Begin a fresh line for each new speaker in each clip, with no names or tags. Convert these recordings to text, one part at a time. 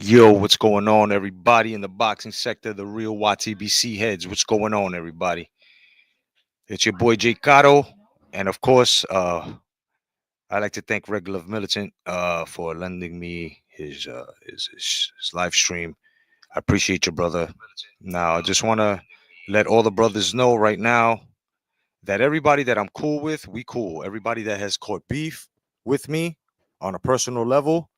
Yo, what's going on, everybody in the boxing sector, the real YTBC heads? What's going on, everybody? It's your boy Jay Cotto, and of course, I'd like to thank Regular Militant for lending me his live stream. I appreciate you, brother. Now, I just want to let all the brothers know right now that everybody that I'm cool with, we cool. Everybody that has caught beef with me on a personal level,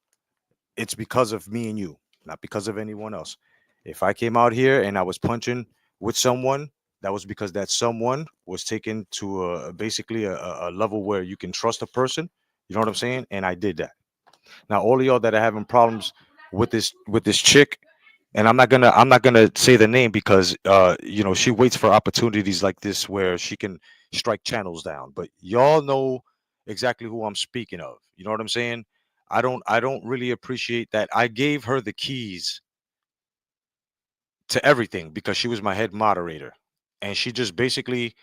it's because of me and you, not because of anyone else. If I came out here and I was punching with someone, that was because that someone was taken to basically a level where you can trust a person. You know what I'm saying? And I did that. Now, all of y'all that are having problems with this chick, and I'm not gonna say the name because she waits for opportunities like this where she can strike channels down. But y'all know exactly who I'm speaking of. You know what I'm saying? I don't really appreciate that. I gave her the keys to everything because she was my head moderator, and she just basically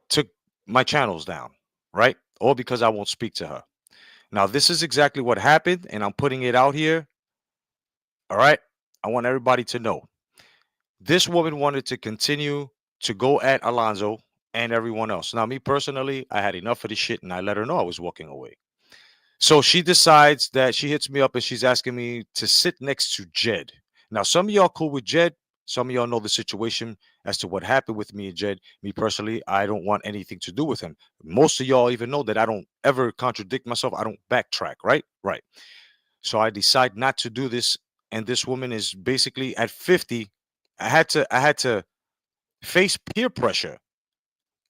took my channels down, right? All because I won't speak to her. Now, this is exactly what happened, and I'm putting it out here. All right. I want everybody to know. This woman wanted to continue to go at Alonzo and everyone else. Now, me personally, I had enough of this shit and I let her know I was walking away. So she decides that she hits me up and she's asking me to sit next to Jed. Now, some of y'all cool with Jed. Some of y'all know the situation as to what happened with me and Jed. Me personally, I don't want anything to do with him. Most of y'all even know that I don't ever contradict myself. I don't backtrack, right? Right. So I decide not to do this. And this woman is basically at 50. I had to face peer pressure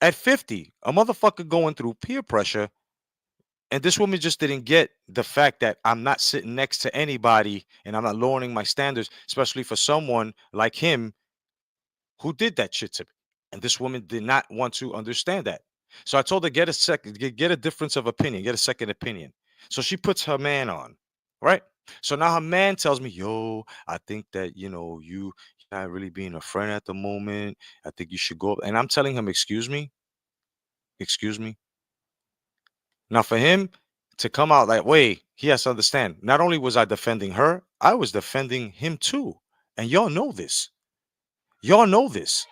at 50. A motherfucker going through peer pressure, and this woman just didn't get the fact that I'm not sitting next to anybody and I'm not lowering my standards, especially for someone like him who did that shit to me. And this woman did not want to understand that. So I told her get a difference of opinion, get a second opinion. So she puts her man on, right? So now her man tells me, "Yo, I think that you're not really being a friend at the moment. I think you should go up." And I'm telling him, excuse me. Now for him to come out that way, he has to understand. Not only was I defending her, I was defending him too. And y'all know this. Y'all know this.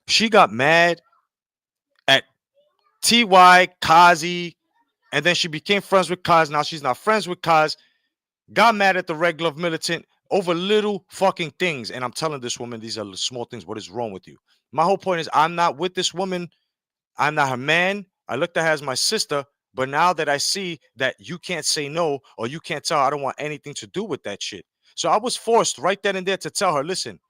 She got mad at Ty, Kazi, and then she became friends with Kaz. Now she's not friends with Kaz. Got mad at the regular militant over little fucking things. And I'm telling this woman, these are small things. What is wrong with you? My whole point is, I'm not with this woman. I'm not her man. I looked at her as my sister. But now that I see that you can't say no or you can't tell her, I don't want anything to do with that shit. So I was forced right then and there to tell her, listen,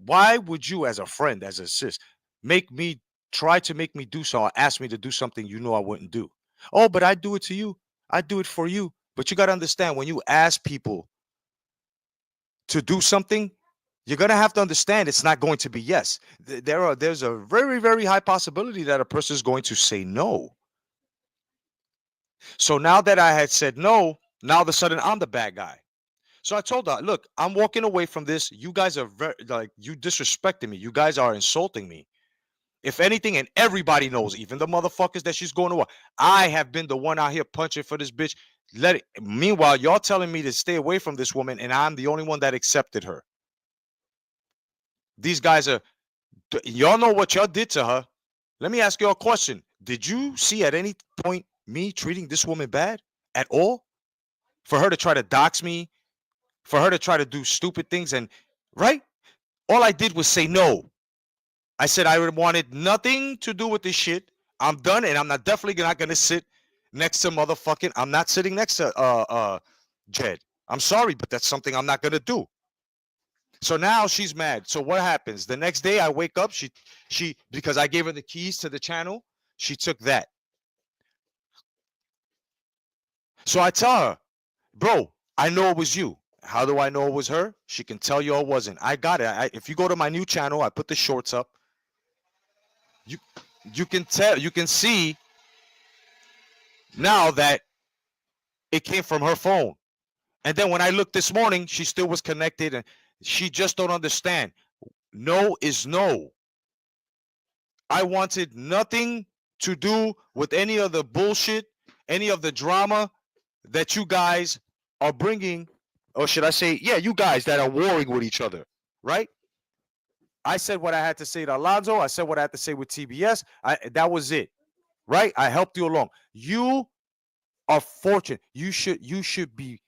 why would you, as a friend, as a sis, make me try to make me do so or ask me to do something you know I wouldn't do? Oh, but I do it to you. I do it for you. But you got to understand, when you ask people to do something, you're gonna have to understand it's not going to be yes. There's a very, very high possibility that a person is going to say no. So now that I had said no, now all of a sudden I'm the bad guy. So I told her, look, I'm walking away from this. You guys are very, like, you disrespecting me. You guys are insulting me. If anything, and everybody knows, even the motherfuckers that she's going to war, I have been the one out here punching for this bitch. Let it. Meanwhile, y'all telling me to stay away from this woman, and I'm the only one that accepted her. These guys are, y'all know what y'all did to her. Let me ask y'all a question. Did you see at any point me treating this woman bad at all? For her to try to dox me, for her to try to do stupid things, and right? All I did was say no. I said I wanted nothing to do with this shit. I'm done, and I'm not definitely not gonna sit next to motherfucking. I'm not sitting next to Jed. I'm sorry, but that's something I'm not gonna do. So now she's mad. So what happens? The next day I wake up, she because I gave her the keys to the channel, she took that. So I tell her, bro, I know it was you. How do I know it was her? She can tell you it wasn't. I got it. If you go to my new channel, I put the shorts up. You you can tell, you can see now that it came from her phone. And then when I looked this morning, she still was connected, and she just don't understand. No is no. I wanted nothing to do with any of the bullshit, any of the drama that you guys are bringing or should I say, yeah, you guys that are warring with each other, right? I said what I had to say to Alonzo. I said what I had to say with TBS. That was it, right? I helped you along. You are fortunate. You should be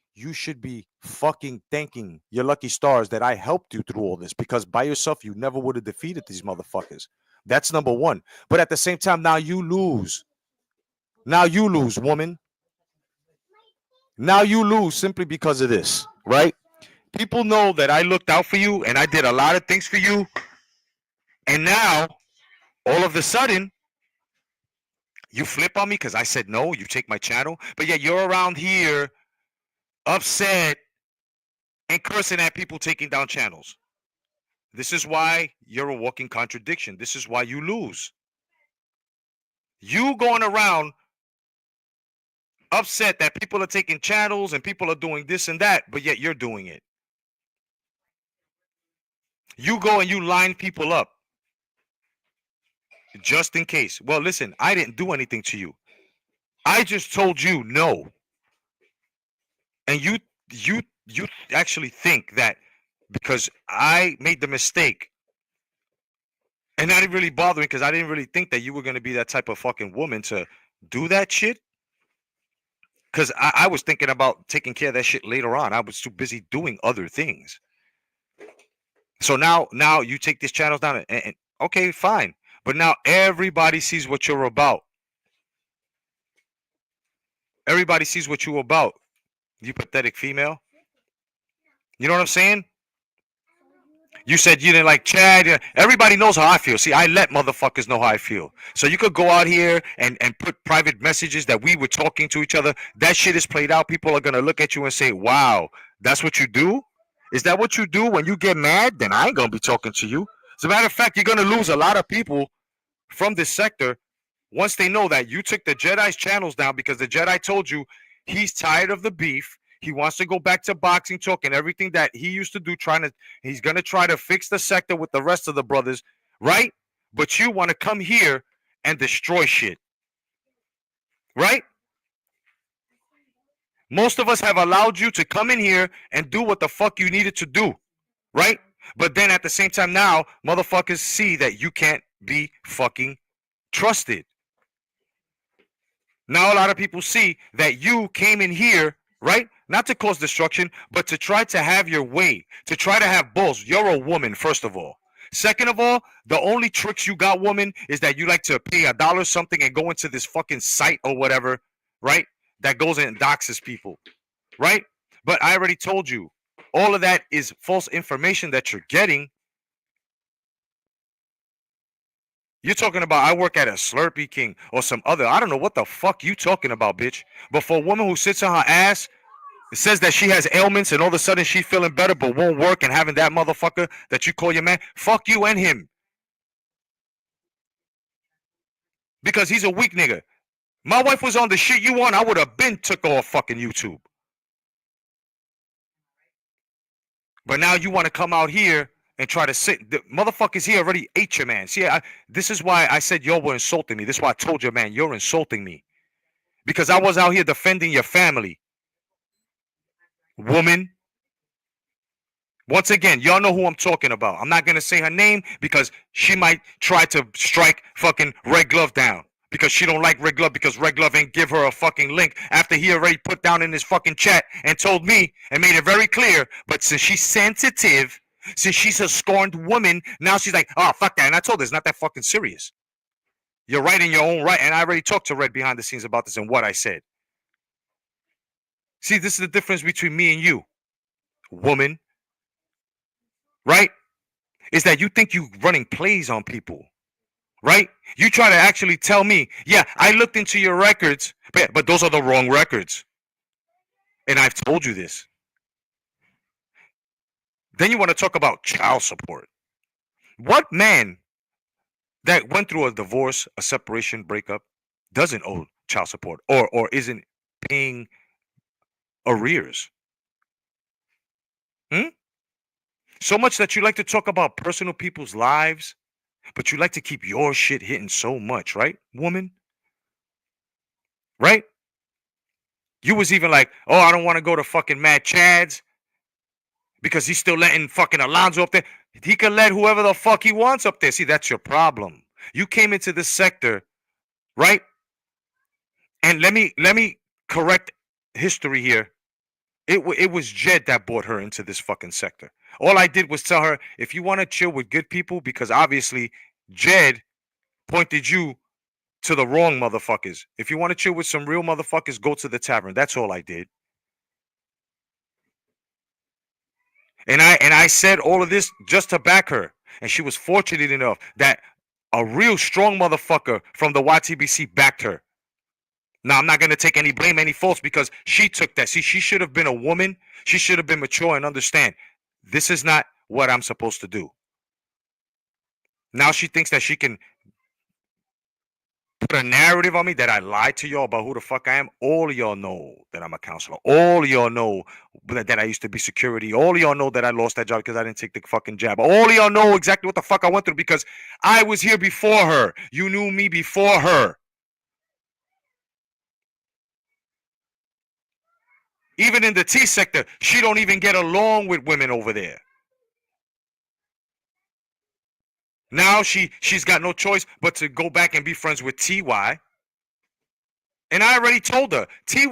fucking thanking your lucky stars that I helped you through all this, because by yourself you never would have defeated these motherfuckers. That's number one. But at the same time, now you lose. Now you lose, woman. Now you lose simply because of this, right? People know that I looked out for you and I did a lot of things for you. And now, all of a sudden, you flip on me because I said no, you take my channel. But yet you're around here upset and cursing at people taking down channels. This is why you're a walking contradiction. This is why you lose. You going around upset that people are taking channels and people are doing this and that, but yet you're doing it. You go and you line people up just in case. Well, listen, I didn't do anything to you. I just told you no. And you actually think that because I made the mistake and I didn't really bother me because I didn't really think that you were going to be that type of fucking woman to do that shit. Because I was thinking about taking care of that shit later on. I was too busy doing other things. So now you take these channels down and okay, fine. But now everybody sees what you're about. Everybody sees what you're about. You pathetic female. You know what I'm saying? You said you didn't like Chad. Everybody knows how I feel. See, I let motherfuckers know how I feel. So you could go out here and put private messages that we were talking to each other. That shit is played out. People are going to look at you and say, wow, that's what you do? Is that what you do when you get mad? Then I ain't going to be talking to you. As a matter of fact, you're going to lose a lot of people from this sector once they know that you took the Jedi's channels down because the Jedi told you he's tired of the beef. He wants to go back to boxing talk and everything that he used to do, he's gonna try to fix the sector with the rest of the brothers, right? But you want to come here and destroy shit, right? Most of us have allowed you to come in here and do what the fuck you needed to do, right? But then at the same time now, motherfuckers see that you can't be fucking trusted. Now a lot of people see that you came in here, right? Not to cause destruction, but to try to have your way, to try to have balls. You're a woman, first of all. Second of all, the only tricks you got, woman, is that you like to pay $1 something and go into this fucking site or whatever, right? That goes in and doxes people, right? But I already told you, all of that is false information that you're getting. You're talking about I work at a Slurpee King or some other. I don't know what the fuck you talking about, bitch. But for a woman who sits on her ass, it says that she has ailments and all of a sudden she's feeling better but won't work and having that motherfucker that you call your man, fuck you and him. Because he's a weak nigga. My wife was on the shit you want, I would have been took off fucking YouTube. But now you want to come out here and try to sit. The motherfuckers here already ate your man. See, this is why I said y'all were insulting me. This is why I told you, man, you're insulting me. Because I was out here defending your family. Woman. Once again, y'all know who I'm talking about. I'm not going to say her name because she might try to strike fucking Red Glove down. Because she don't like Red Glove because Red Glove ain't give her a fucking link after he already put down in his fucking chat and told me and made it very clear. But since she's sensitive, since she's a scorned woman, now she's like, oh, fuck that. And I told her it's not that fucking serious. You're right in your own right. And I already talked to Red behind the scenes about this and what I said. See, this is the difference between me and you, woman. Right? Is that you think you running plays on people. Right? You try to actually tell me, yeah, I looked into your records, but those are the wrong records. And I've told you this. Then you want to talk about child support. What man that went through a divorce, a separation, breakup, doesn't owe child support or isn't paying arrears? So much that you like to talk about personal people's lives, but you like to keep your shit hitting so much, right, woman? Right? You was even like, oh, I don't want to go to fucking Mad Chad's. because he's still letting fucking Alonzo up there. He can let whoever the fuck he wants up there. See, that's your problem. You came into this sector, right? And let me correct history here. It was Jed that brought her into this fucking sector. All I did was tell her, if you want to chill with good people, because obviously Jed pointed you to the wrong motherfuckers. If you want to chill with some real motherfuckers, go to the tavern. That's all I did. And I said all of this just to back her. And she was fortunate enough that a real strong motherfucker from the YTBC backed her. Now I'm not gonna take any blame, any faults, because she took that. See, she should have been a woman. She should have been mature and understand this is not what I'm supposed to do. Now she thinks that she can put a narrative on me that I lied to y'all about who the fuck I am. All of y'all know that I'm a counselor. All of y'all know that I used to be security. All of y'all know that I lost that job because I didn't take the fucking jab. All of y'all know exactly what the fuck I went through because I was here before her. You knew me before her. Even in the T sector, she don't even get along with women over there. Now she's got no choice but to go back and be friends with TY. And I already told her,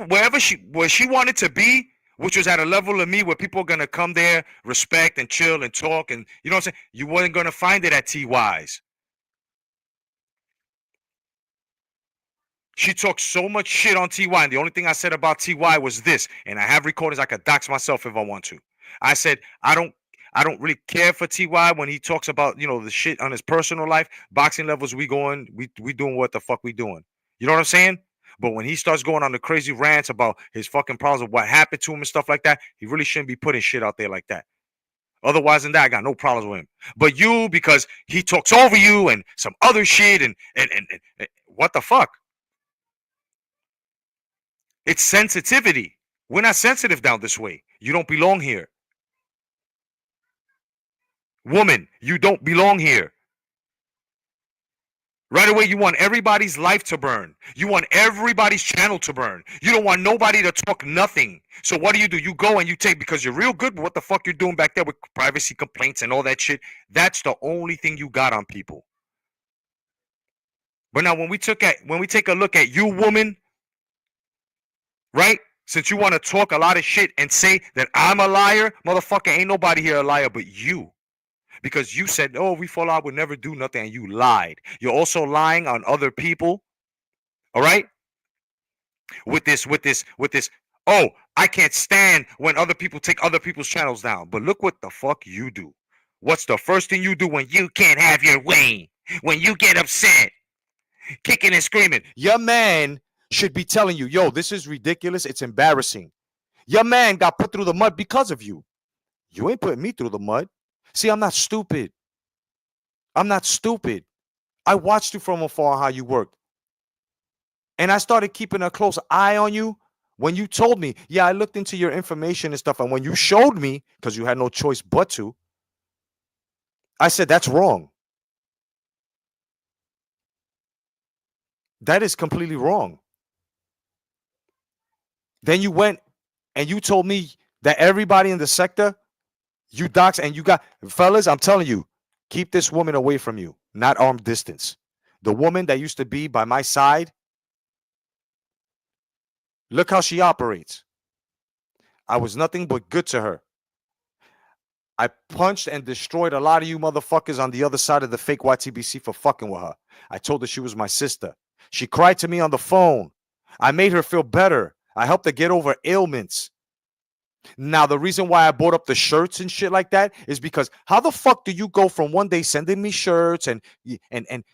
where she wanted to be, which was at a level of me where people are gonna come there, respect and chill and talk, and you know what I'm saying? You wasn't gonna find it at TY's. She talked so much shit on TY, and the only thing I said about TY was this, and I have recordings. I could dox myself if I want to. I said I don't really care for TY when he talks about the shit on his personal life. Boxing levels, we doing what the fuck we doing. You know what I'm saying? But when he starts going on the crazy rants about his fucking problems of what happened to him and stuff like that, he really shouldn't be putting shit out there like that. Otherwise than that, I got no problems with him. But you, because he talks over you and some other shit and what the fuck? It's sensitivity. We're not sensitive down this way. You don't belong here. Woman, you don't belong here. Right away, you want everybody's life to burn. You want everybody's channel to burn. You don't want nobody to talk nothing. So what do? You go and you take, because you're real good with what the fuck you're doing back there with privacy complaints and all that shit. That's the only thing you got on people. But now when we take a look at you, woman, right? Since you want to talk a lot of shit and say that I'm a liar, motherfucker, ain't nobody here a liar but you. Because you said, oh, we fall out, would never do nothing, and you lied. You're also lying on other people, all right? With this, oh, I can't stand when other people take other people's channels down. But look what the fuck you do. What's the first thing you do when you can't have your way? When you get upset, kicking and screaming. Your man should be telling you, yo, this is ridiculous. It's embarrassing. Your man got put through the mud because of you. You ain't putting me through the mud. See, I'm not stupid. I'm not stupid. I watched you from afar how you worked. And I started keeping a close eye on you when you told me, yeah, I looked into your information and stuff. And when you showed me, because you had no choice but to, I said, that's wrong. That is completely wrong. Then you went and you told me that everybody in the sector, you docs, and you got, fellas, I'm telling you, keep this woman away from you, not arm distance. The woman that used to be by my side, look how she operates. I was nothing but good to her. I punched and destroyed a lot of you motherfuckers on the other side of the fake YTBC for fucking with her. I told her she was my sister. She cried to me on the phone. I made her feel better. I helped her get over ailments. Now, the reason why I bought up the shirts and shit like that is because how the fuck do you go from one day sending me shirts and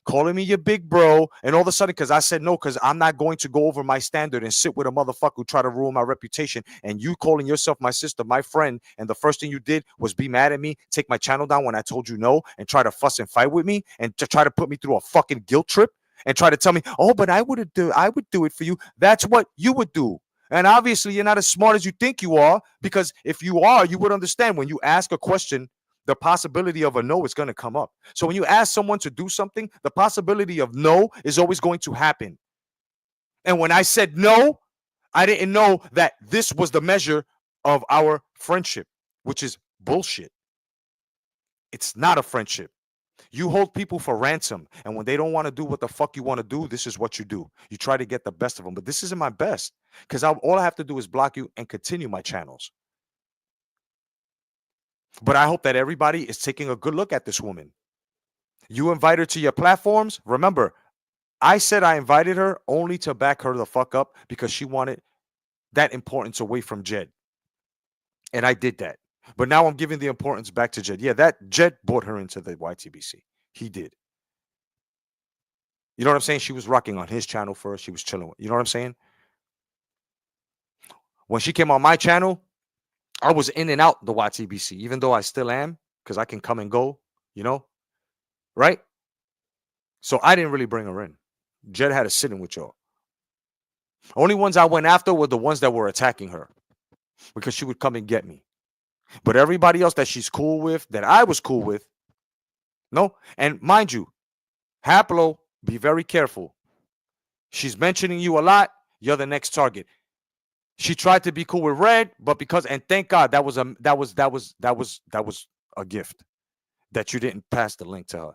calling me your big bro, and all of a sudden, because I said no, because I'm not going to go over my standard and sit with a motherfucker who try to ruin my reputation, and you calling yourself my sister, my friend, and the first thing you did was be mad at me, take my channel down when I told you no, and try to fuss and fight with me, and to try to put me through a fucking guilt trip, and try to tell me, oh, but I would do it for you. That's what you would do. And obviously, you're not as smart as you think you are, because if you are, you would understand when you ask a question, the possibility of a no is going to come up. So when you ask someone to do something, the possibility of no is always going to happen. And when I said no, I didn't know that this was the measure of our friendship, which is Bullshit. It's not a friendship. You hold people for ransom, and when they don't want to do what the fuck you want to do, this is what you do. You try to get the best of them, but this isn't my best because all I have to do is block you and continue my channels. But I hope that everybody is taking a good look at this woman. You invite her to your platforms. Remember, I said I invited her only to back her the fuck up because she wanted that importance away from Jed. And I did that. But now I'm giving the importance back to Jed. Yeah, that Jed brought her into the YTBC. He did. You know what I'm saying? She was rocking on his channel first. She was chilling with. You know what I'm saying? When she came on my channel, I was in and out the YTBC, even though I still am, because I can come and go, you know? Right? So I didn't really bring her in. Jed had to sit in with y'all. Only ones I went after were the ones that were attacking her because she would come and get me. But everybody else that she's cool with, that I was cool with, no. And mind you, Haplo, be very careful. She's mentioning you a lot. You're the next target. She tried to be cool with Red, but and thank God that was a gift that you didn't pass the link to her.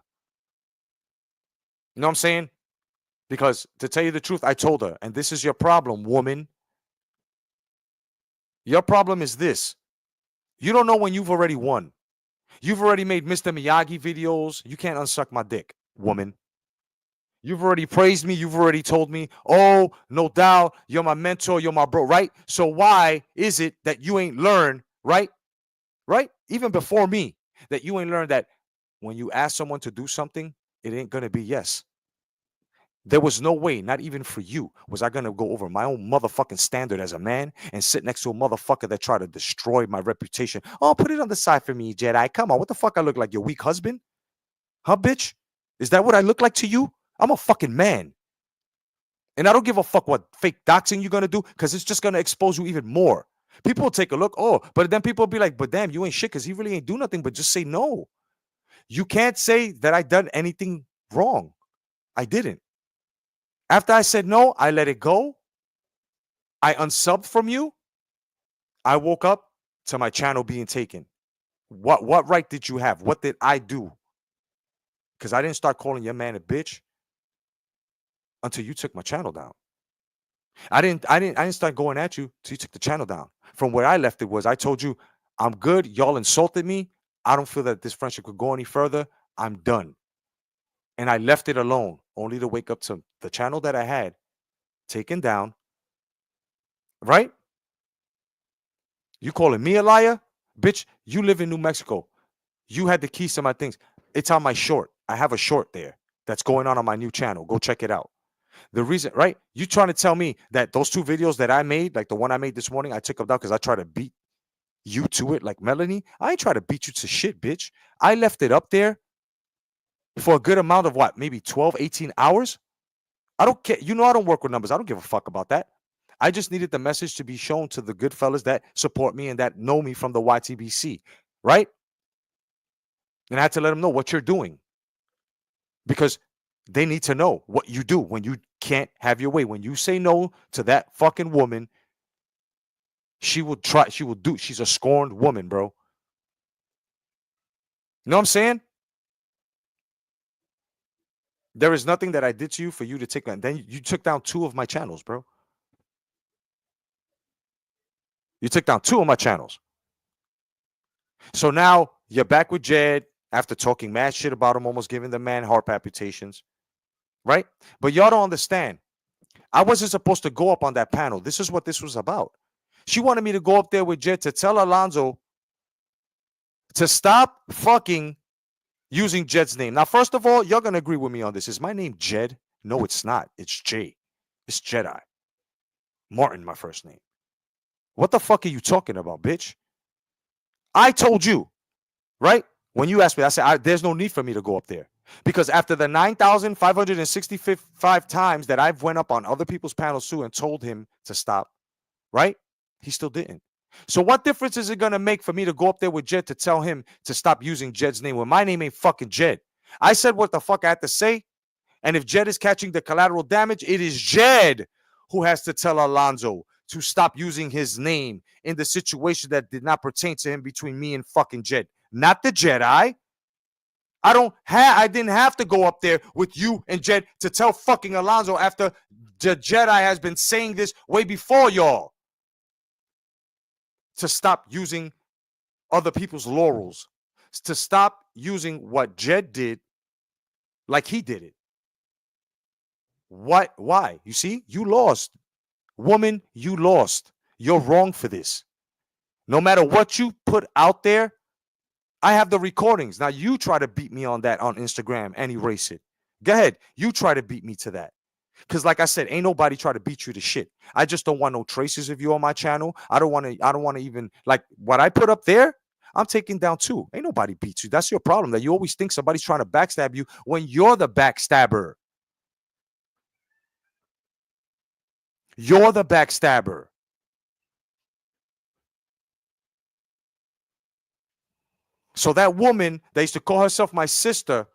You know what I'm saying? Because to tell you the truth, I told her, and this is your problem, woman. Your problem is this. You don't know when you've already won. You've already made Mr. Miyagi videos. You can't unsuck my dick, woman. You've already praised me. You've already told me, oh, no doubt, you're my mentor, you're my bro, right? So why is it that you ain't learned, right? Right? Even before me, that you ain't learned that when you ask someone to do something, it ain't going to be yes. There was no way, not even for you, was I going to go over my own motherfucking standard as a man and sit next to a motherfucker that tried to destroy my reputation. Oh, put it on the side for me, Jedi. Come on, what the fuck I look like? Your weak husband? Huh, bitch? Is that what I look like to you? I'm a fucking man. And I don't give a fuck what fake doxing you're going to do because it's just going to expose you even more. People will take a look. Oh, but then people will be like, but damn, you ain't shit because he really ain't do nothing but just say no. You can't say that I done anything wrong. I didn't. After I said no, I let it go. I unsubbed from you. I woke up to my channel being taken. What right did you have? What did I do? Because I didn't start calling your man a bitch until you took my channel down. I didn't start going at you till you took the channel down. From where I left it was I told you, I'm good. Y'all insulted me. I don't feel that this friendship could go any further. I'm done. And I left it alone, only to wake up to the channel that I had taken down. Right? You calling me a liar? Bitch, you live in New Mexico. You had the keys to my things. It's on my short. I have a short there that's going on my new channel. Go check it out. The reason, right? You trying to tell me that those 2 videos that I made, like the one I made this morning, I took them down because I tried to beat you to it like Melanie. I ain't try to beat you to shit, bitch. I left it up there for a good amount of what? Maybe 12, 18 hours? I don't care. You know I don't work with numbers. I don't give a fuck about that. I just needed the message to be shown to the good fellas that support me and that know me from the YTBC, right? And I had to let them know what you're doing because they need to know what you do when you can't have your way. When you say no to that fucking woman, she will try. She will do. She's a scorned woman, bro. You know what I'm saying? There is nothing that I did to you for you to take down. Then you took down 2 of my channels, bro. You took down 2 of my channels. So now you're back with Jed after talking mad shit about him, almost giving the man heart palpitations, right? But y'all don't understand. I wasn't supposed to go up on that panel. This is what this was about. She wanted me to go up there with Jed to tell Alonzo to stop fucking using Jed's name. Now, first of all, you're going to agree with me on this. Is my name Jed? No, it's not. It's Jay. It's Jedi. Martin, my first name. What the fuck are you talking about, bitch? I told you, right? When you asked me, I said, there's no need for me to go up there. Because after the 9,565 times that I've went up on other people's panels too and told him to stop, right? He still didn't. So what difference is it going to make for me to go up there with Jed to tell him to stop using Jed's name when my name ain't fucking Jed? I said what the fuck I had to say. And if Jed is catching the collateral damage, it is Jed who has to tell Alonzo to stop using his name in the situation that did not pertain to him between me and fucking Jed. Not the Jedi. I didn't have to go up there with you and Jed to tell fucking Alonzo after the Jedi has been saying this way before y'all to stop using other people's laurels, to stop using what Jed did like he did it. What? Why? You see, you lost. Woman, you lost. You're wrong for this. No matter what you put out there, I have the recordings. Now you try to beat me on that on Instagram and erase it. Go ahead. You try to beat me to that. Because like I said, ain't nobody try to beat you to shit. I just don't want no traces of you on my channel. I don't want to even, like, what I put up there, I'm taking down too. Ain't nobody beat you. That's your problem, that you always think somebody's trying to backstab you when you're the backstabber. You're the backstabber. So that woman that used to call herself my sister,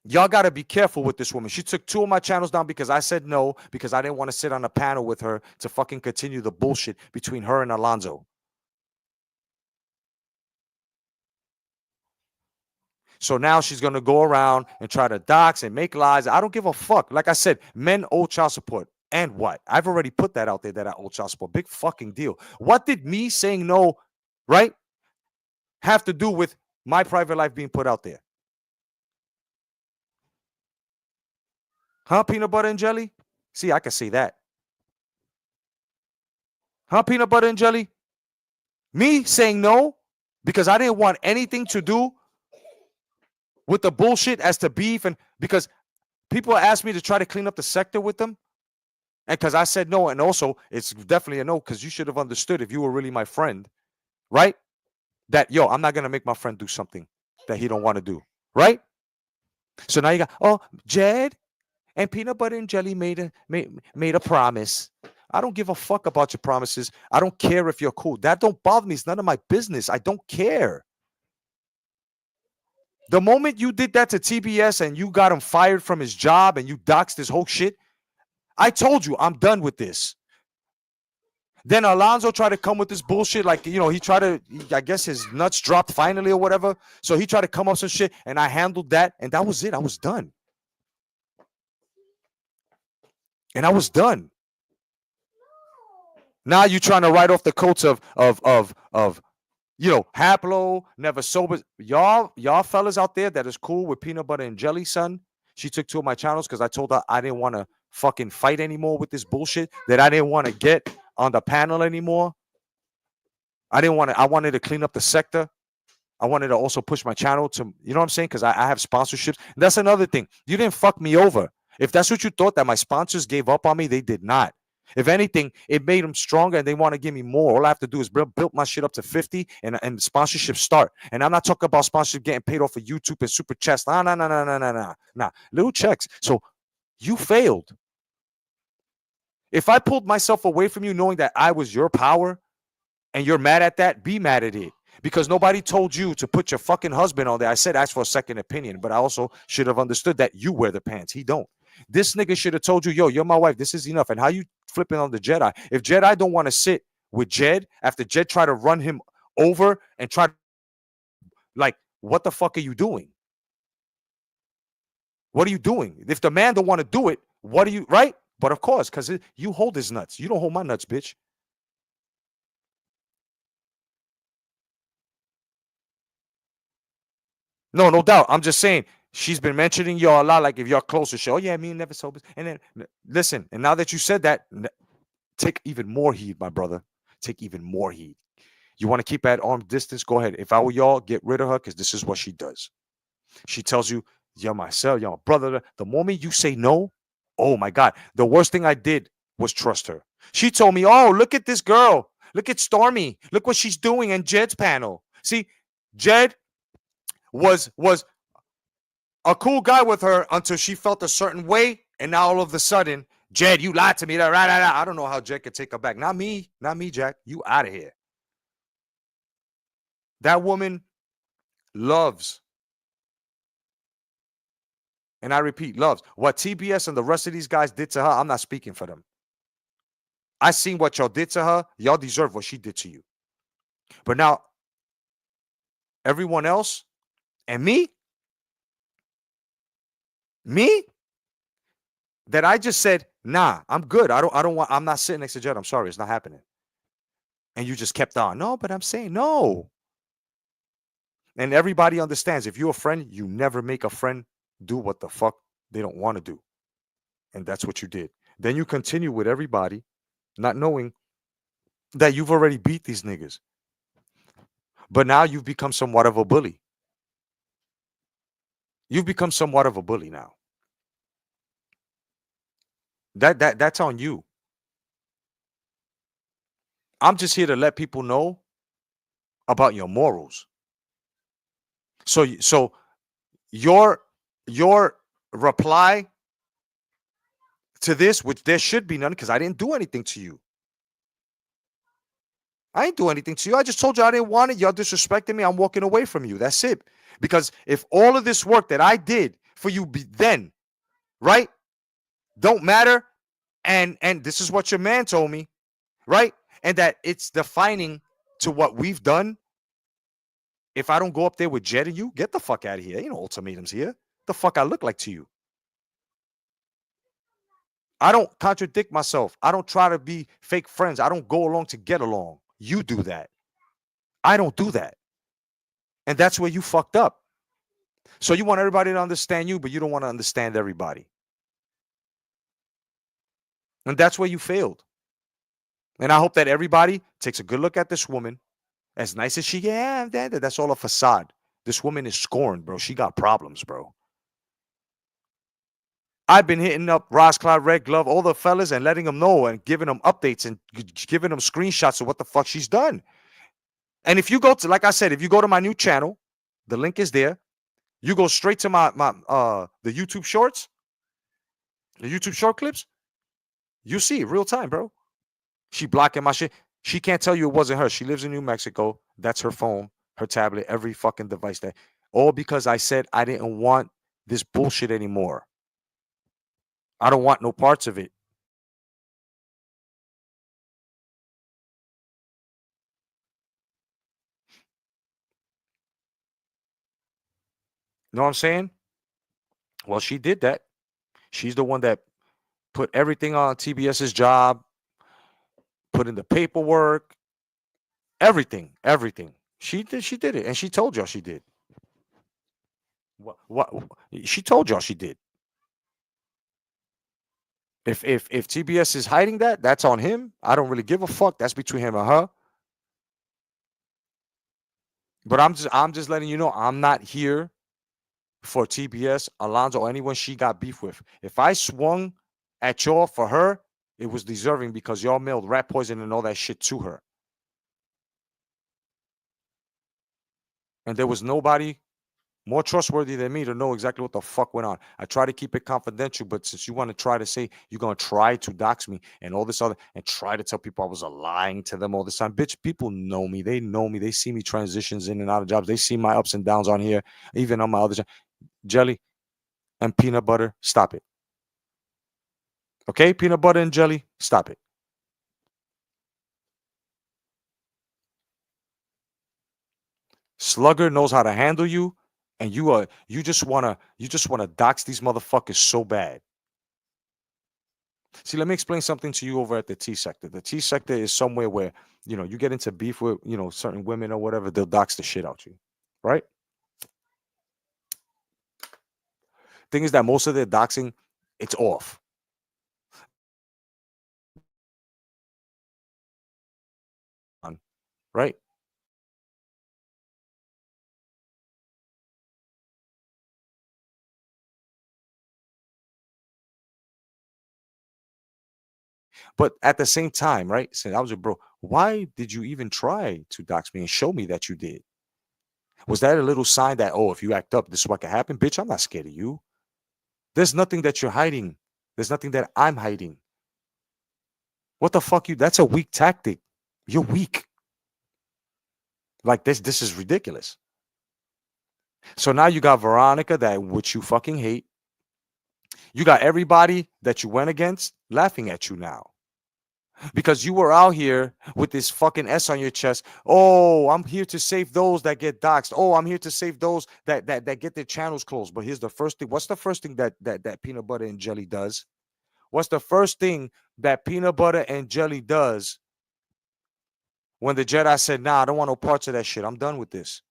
y'all got to be careful with this woman. She took 2 of my channels down because I said no, because I didn't want to sit on a panel with her to fucking continue the bullshit between her and Alonzo. So now she's going to go around and try to dox and make lies. I don't give a fuck. Like I said, men owe child support. And what? I've already put that out there that I owe child support. Big fucking deal. What did me saying no, right, have to do with my private life being put out there? Huh, peanut butter and jelly? See, I can say that. Huh, peanut butter and jelly? Me saying no because I didn't want anything to do with the bullshit as to beef, and because people asked me to try to clean up the sector with them, and because I said no, and also it's definitely a no because you should have understood if you were really my friend, right? That, yo, I'm not going to make my friend do something that he don't want to do, right? So now you got, oh, Jed and peanut butter and jelly made a promise. I don't give a fuck about your promises. I don't care if you're cool. That don't bother me. It's none of my business. I don't care. The moment you did that to TBS and you got him fired from his job and you doxed his whole shit, I told you I'm done with this. Then Alonzo tried to come with this bullshit, like, you know, I guess his nuts dropped finally or whatever. So he tried to come up with some shit, and I handled that, and that was it. I was done. And I was done. Now you trying to write off the coats of you know, Haplo, never sober. Y'all fellas out there that is cool with peanut butter and jelly, son. She took 2 of my channels because I told her I didn't want to fucking fight anymore with this bullshit, that I didn't want to get on the panel anymore. I wanted to clean up the sector. I wanted to also push my channel to, you know what I'm saying? Because I have sponsorships. And that's another thing. You didn't fuck me over. If that's what you thought, that my sponsors gave up on me, they did not. If anything, it made them stronger and they want to give me more. All I have to do is build my shit up to 50 and sponsorships start. And I'm not talking about sponsorship getting paid off of YouTube and super chats. Nah. Little checks. So you failed. If I pulled myself away from you knowing that I was your power and you're mad at that, be mad at it. Because nobody told you to put your fucking husband on there. I said ask for a second opinion, but I also should have understood that you wear the pants. He don't. This nigga should have told you, yo, you're my wife. This is enough. And how you flipping on the Jedi? If Jedi don't want to sit with Jed after Jed tried to run him over and try to, like, what the fuck are you doing? What are you doing? If the man don't want to do it, what are you, right? But of course, because you hold his nuts. You don't hold my nuts, bitch. No doubt. I'm just saying, she's been mentioning y'all a lot. Like, if y'all closer, she, oh yeah, me and never sober. And then listen, and now that you said that, take even more heed, my brother. Take even more heed. You want to keep at arm's distance? Go ahead. If I were y'all, get rid of her, because this is what she does. She tells you, you're myself, you're my brother. The moment you say no, oh my God. The worst thing I did was trust her. She told me, oh, look at this girl. Look at Stormy. Look what she's doing in Jed's panel. See, Jed was a cool guy with her until she felt a certain way. And now all of a sudden, Jed, you lied to me. I don't know how Jed could take her back. Not me, Jack. You out of here. That woman loves, and I repeat, loves what TBS and the rest of these guys did to her. I'm not speaking for them. I seen what y'all did to her. Y'all deserve what she did to you. But now, everyone else and me, that I just said, nah, I'm good. I don't want, I'm not sitting next to Jed. I'm sorry. It's not happening. And you just kept on. No, but I'm saying no. And everybody understands if you're a friend, you never make a friend do what the fuck they don't want to do. And that's what you did. Then you continue with everybody, not knowing that you've already beat these niggas. But now you've become somewhat of a bully. You've become somewhat of a bully now. That's on you. I'm just here to let people know about your morals. So your your reply to this, which there should be none, because I didn't do anything to you. I ain't do anything to you. I just told you I didn't want it. Y'all disrespecting me. I'm walking away from you. That's it. Because if all of this work that I did for you then, right, don't matter, and this is what your man told me, right, and that it's defining to what we've done. If I don't go up there with Jed and you, get the fuck out of here. Ain't no ultimatums here. The fuck I look like to you? I don't contradict myself. I don't try to be fake friends. I don't go along to get along. You do that. I don't do that. And that's where you fucked up. So you want everybody to understand you, but you don't want to understand everybody. And that's where you failed. And I hope that everybody takes a good look at this woman. As nice as she is, yeah, that's all a facade. This woman is scorned, bro. She got problems, bro. I've been hitting up Ross Cloud, Red Glove, all the fellas, and letting them know and giving them updates and giving them screenshots of what the fuck she's done. And if you go to, like I said, if you go to my new channel, the link is there. You go straight to my the YouTube shorts, the YouTube short clips. You see it real time, bro. She blocking my shit. She can't tell you it wasn't her. She lives in New Mexico. That's her phone, her tablet, every fucking device there. All because I said I didn't want this bullshit anymore. I don't want no parts of it. You know what I'm saying? Well, she did that. She's the one that put everything on TBS's job, put in the paperwork, everything. She did it, and she told y'all she did. What she told y'all she did. If TBS is hiding that, that's on him. I don't really give a fuck. That's between him and her. But I'm just letting you know I'm not here for TBS, Alonzo, or anyone she got beef with. If I swung at y'all for her, it was deserving because y'all mailed rat poison and all that shit to her. And there was nobody more trustworthy than me to know exactly what the fuck went on. I try to keep it confidential, but since you want to try to say you're going to try to dox me and all this other, and try to tell people I was lying to them all this time, bitch, people know me. They know me. They see me transitions in and out of jobs. They see my ups and downs on here, even on my other job. Jelly and peanut butter, stop it. Okay, peanut butter and jelly, stop it. Slugger knows how to handle you, and you just wanna dox these motherfuckers so bad. See, let me explain something to you over at the T sector. The T sector is somewhere where you get into beef with certain women or whatever, they'll dox the shit out you, right? Thing is that most of their doxing, it's off. Right? But at the same time, right? Saying I was a bro, why did you even try to dox me and show me that you did? Was that a little sign that, oh, if you act up, this is what can happen? Bitch, I'm not scared of you. There's nothing that you're hiding. There's nothing that I'm hiding. What the fuck you? That's a weak tactic. You're weak. Like this is ridiculous. So now you got Veronica, that which you fucking hate. You got everybody that you went against laughing at you now. because you were out here with this fucking S on your chest. Oh, I'm here to save those that get doxxed. Oh, I'm here to save those that get their channels closed. But here's the first thing. What's the first thing that peanut butter and jelly does? What's the first thing that peanut butter and jelly does when the Jedi said, "Nah, I don't want no parts of that shit. I'm done with this."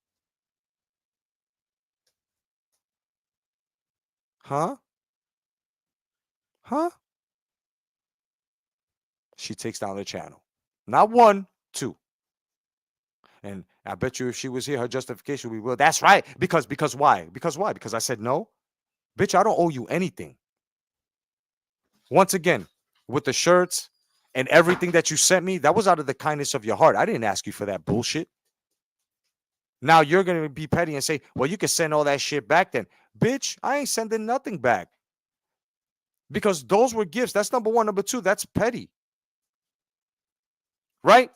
Huh? Huh? She takes down the channel. Not one, two. And I bet you if she was here, her justification would be, well, that's right. Because why? Because why? Because I said no. Bitch, I don't owe you anything. Once again, with the shirts and everything that you sent me, that was out of the kindness of your heart. I didn't ask you for that bullshit. Now you're going to be petty and say, well, you can send all that shit back then. Bitch, I ain't sending nothing back. Because those were gifts. That's number one. Number two, that's petty. Right?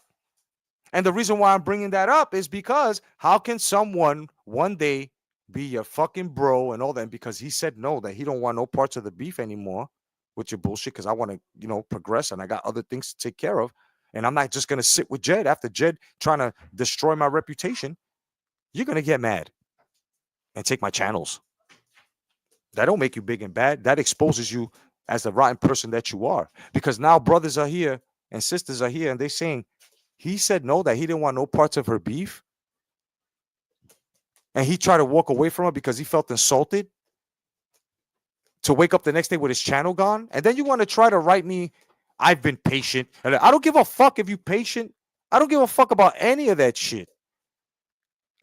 And the reason why I'm bringing that up is because how can someone one day be your fucking bro and all that? And because he said no, that he don't want no parts of the beef anymore with your bullshit, because I want to, progress and I got other things to take care of. And I'm not just going to sit with Jed after Jed trying to destroy my reputation. You're going to get mad and take my channels. That don't make you big and bad. That exposes you as the rotten person that you are. Because now brothers are here and sisters are here and they're saying, he said no, that he didn't want no parts of her beef. And he tried to walk away from her because he felt insulted to wake up the next day with his channel gone. And then you want to try to write me, I've been patient. And I don't give a fuck if you patient. I don't give a fuck about any of that shit.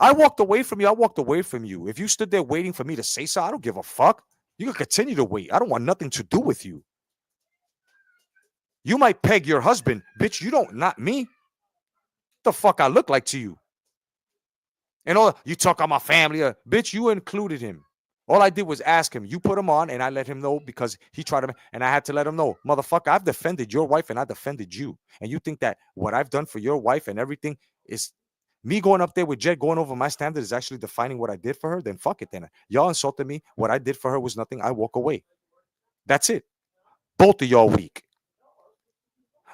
I walked away from you. I walked away from you. If you stood there waiting for me to say so, I don't give a fuck. You can continue to wait. I don't want nothing to do with you. You might peg your husband. Bitch, you don't, not me. The fuck I look like to you? And all you talk on my family, bitch, you included him. All I did was ask him. You put him on, and I let him know because he tried to, and I had to let him know, motherfucker, I've defended your wife and I defended you. And you think that what I've done for your wife and everything is me going up there with Jed going over my standard is actually defining what I did for her? Then fuck it. Then y'all insulted me. What I did for her was nothing. I walk away. That's it. Both of y'all weak.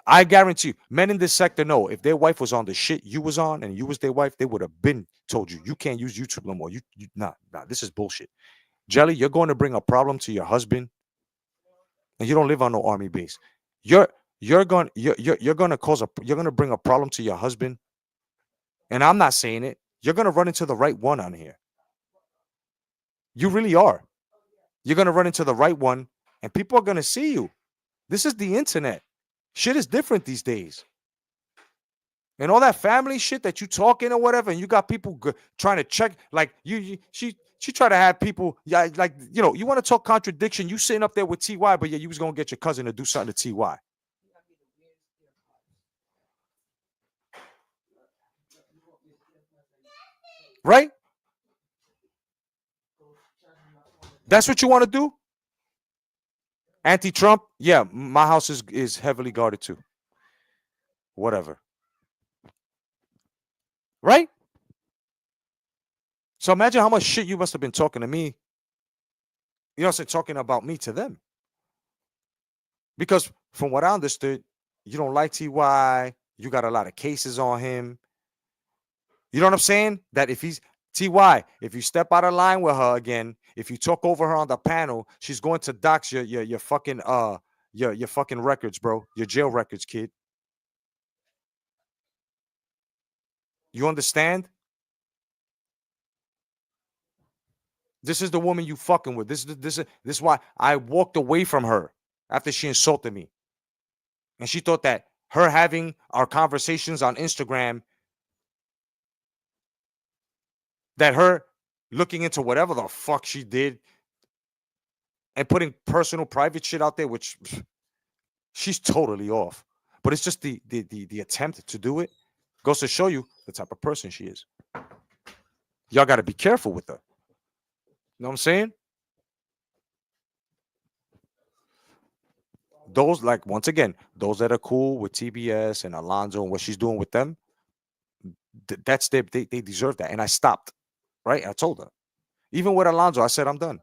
I guarantee you, men in this sector know if their wife was on the shit you was on and you was their wife, they would have been told you can't use YouTube no more. Nah, this is bullshit. Jelly, you're going to bring a problem to your husband, and you don't live on no army base. You're going to bring a problem to your husband, and I'm not saying it. You're going to run into the right one on here. You really are. You're going to run into the right one, and people are going to see you. This is the internet. Shit is different these days. And all that family shit that you talking or whatever, and you got people trying to check, like she tried to have people, yeah, like you want to talk contradiction. You sitting up there with TY, but yeah, you was gonna get your cousin to do something to TY, right? That's what you want to do. Anti-Trump, yeah, my house is heavily guarded too. Whatever, right? So imagine how much shit you must have been talking to me. You know, what I'm saying, talking about me to them. Because from what I understood, you don't like TY. You got a lot of cases on him. You know what I'm saying? That if he's TY, if you step out of line with her again, if you talk over her on the panel, she's going to dox your fucking your fucking records, bro. Your jail records, kid. You understand? This is the woman you fucking with. This is why I walked away from her after she insulted me. And she thought that her having our conversations on Instagram, that her looking into whatever the fuck she did and putting personal private shit out there, which she's totally off. But it's just the attempt to do it goes to show you the type of person she is. Y'all got to be careful with her. You know what I'm saying? Those, like, once again, those that are cool with TBS and Alonzo and what she's doing with them, that's they deserve that. And I stopped, right? I told her. Even with Alonzo, I said, I'm done.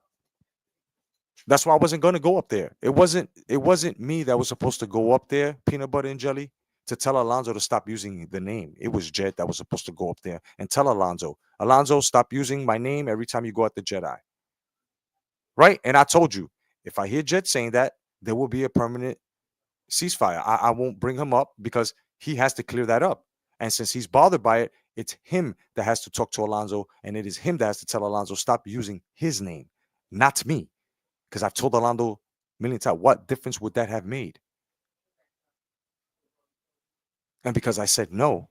That's why I wasn't gonna go up there. It wasn't me that was supposed to go up there, peanut butter and jelly, to tell Alonzo to stop using the name. It was Jed that was supposed to go up there and tell Alonzo, Alonzo, stop using my name every time you go at the Jedi. Right? And I told you, if I hear Jed saying that, there will be a permanent ceasefire. I won't bring him up because he has to clear that up. And since he's bothered by it, it's him that has to talk to Alonzo, and it is him that has to tell Alonzo stop using his name, not me. Because I've told Alonzo a million times, what difference would that have made? And because I said no,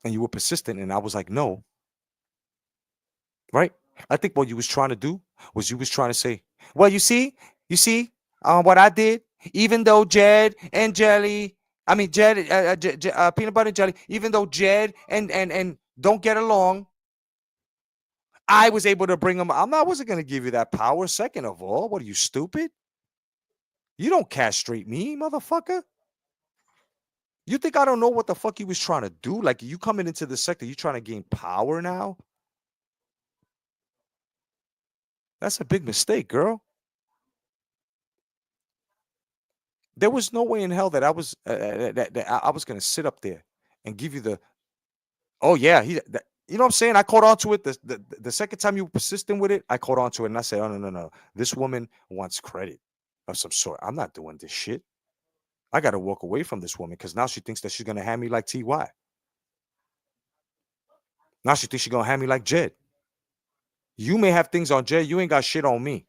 and you were persistent, and I was like, no, right? I think what you was trying to do was you was trying to say, well, you see, what I did, even though Jed and Jelly, I mean Jed, peanut butter and jelly, even though Jed and don't get along, I was able to bring them. I wasn't gonna give you that power. Second of all, what are you stupid? You don't castrate me, motherfucker. You think I don't know what the fuck you was trying to do? Like you coming into the sector, you trying to gain power now? That's a big mistake, girl. There was no way in hell that I was that I was gonna sit up there and give you the oh yeah you know what I'm saying. I caught on to it the second time you were persistent with it. I caught on to it and I said, oh no, this woman wants credit of some sort. I'm not doing this shit. I got to walk away from this woman because now she thinks that she's gonna have me like Ty. Now she thinks she's gonna have me like Jed. You may have things on Jed. You ain't got shit on me.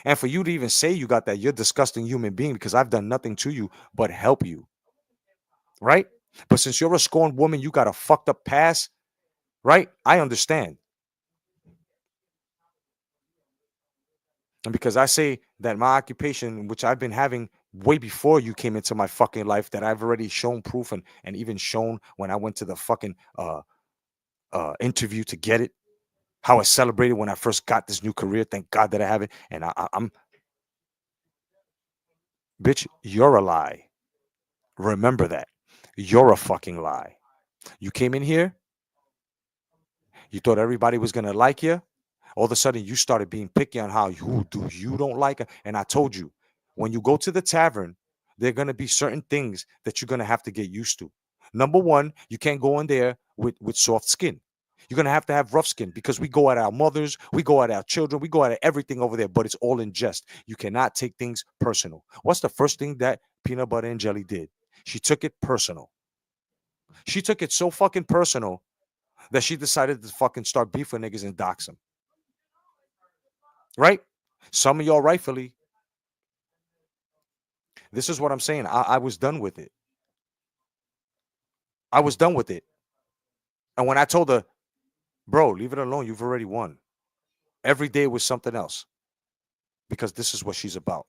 And for you to even say you got that, you're a disgusting human being because I've done nothing to you but help you. Right? But since you're a scorned woman, you got a fucked up past, right? I understand. And because I say that my occupation, which I've been having way before you came into my fucking life, that I've already shown proof and even shown when I went to the fucking interview to get it, how I celebrated when I first got this new career. Thank God that I have it. And I'm, bitch, you're a lie. Remember that. You're a fucking lie. You came in here, you thought everybody was gonna like you. All of a sudden, you started being picky on how you don't like it. And I told you, when you go to the tavern, there are gonna be certain things that you're gonna have to get used to. Number one, you can't go in there with soft skin. You're gonna have to have rough skin because we go at our mothers, we go at our children, we go at everything over there, but it's all in jest. You cannot take things personal. What's the first thing that peanut butter and jelly did? She took it personal. She took it so fucking personal that she decided to fucking start beef with niggas and dox them. Right? Some of y'all rightfully. This is what I'm saying. I was done with it. I was done with it. And when I told her, bro, leave it alone, you've already won. Every day was something else because this is what she's about.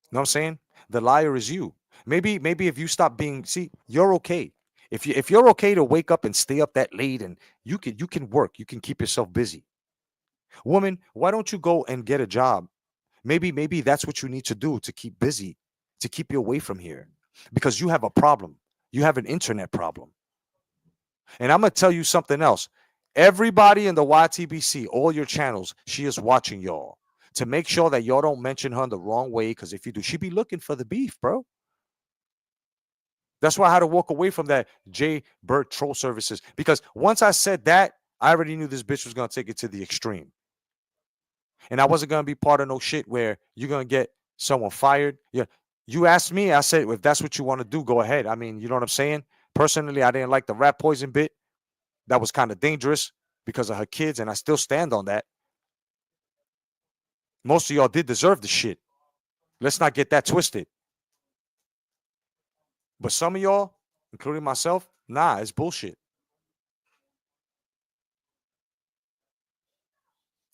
You know what I'm saying? The liar is you. Maybe if you stop being, see, you're okay. If you're okay to wake up and stay up that late and you can work, you can keep yourself busy. Woman, why don't you go and get a job? Maybe that's what you need to do to keep busy, to keep you away from here. Because you have a problem. You have an internet problem. And I'm gonna tell you something else. Everybody in the YTBC, all your channels, she is watching y'all to make sure that y'all don't mention her in the wrong way. Because if you do, she be looking for the beef, bro. That's why I had to walk away from that J Bird troll services. Because once I said that, I already knew this bitch was gonna take it to the extreme. And I wasn't gonna be part of no shit where you're gonna get someone fired. Yeah. You asked me, I said, if that's what you want to do, go ahead. I mean, you know what I'm saying? Personally, I didn't like the rat poison bit. That was kind of dangerous because of her kids, and I still stand on that. Most of y'all did deserve the shit. Let's not get that twisted. But some of y'all, including myself, nah, it's bullshit.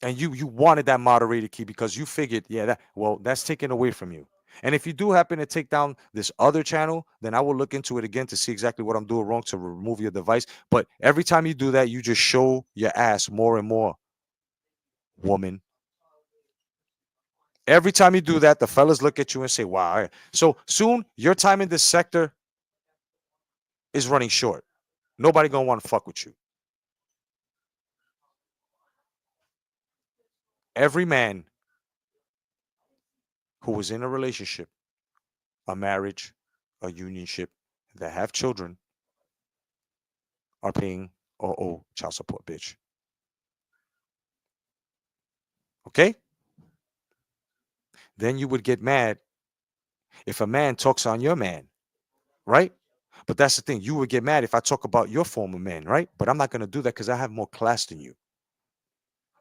And you wanted that moderator key because you figured, yeah, that's taken away from you. And if you do happen to take down this other channel, then I will look into it again to see exactly what I'm doing wrong to remove your device. But every time you do that, you just show your ass more and more, woman. Every time you do that, the fellas look at you and say, wow. So soon your time in this sector is running short. Nobody gonna want to fuck with you. Every man who was in a relationship, a marriage, a unionship, that have children are paying or owe child support, bitch. Okay? Then you would get mad if a man talks on your man, right? But that's the thing. You would get mad if I talk about your former man, right? But I'm not going to do that because I have more class than you.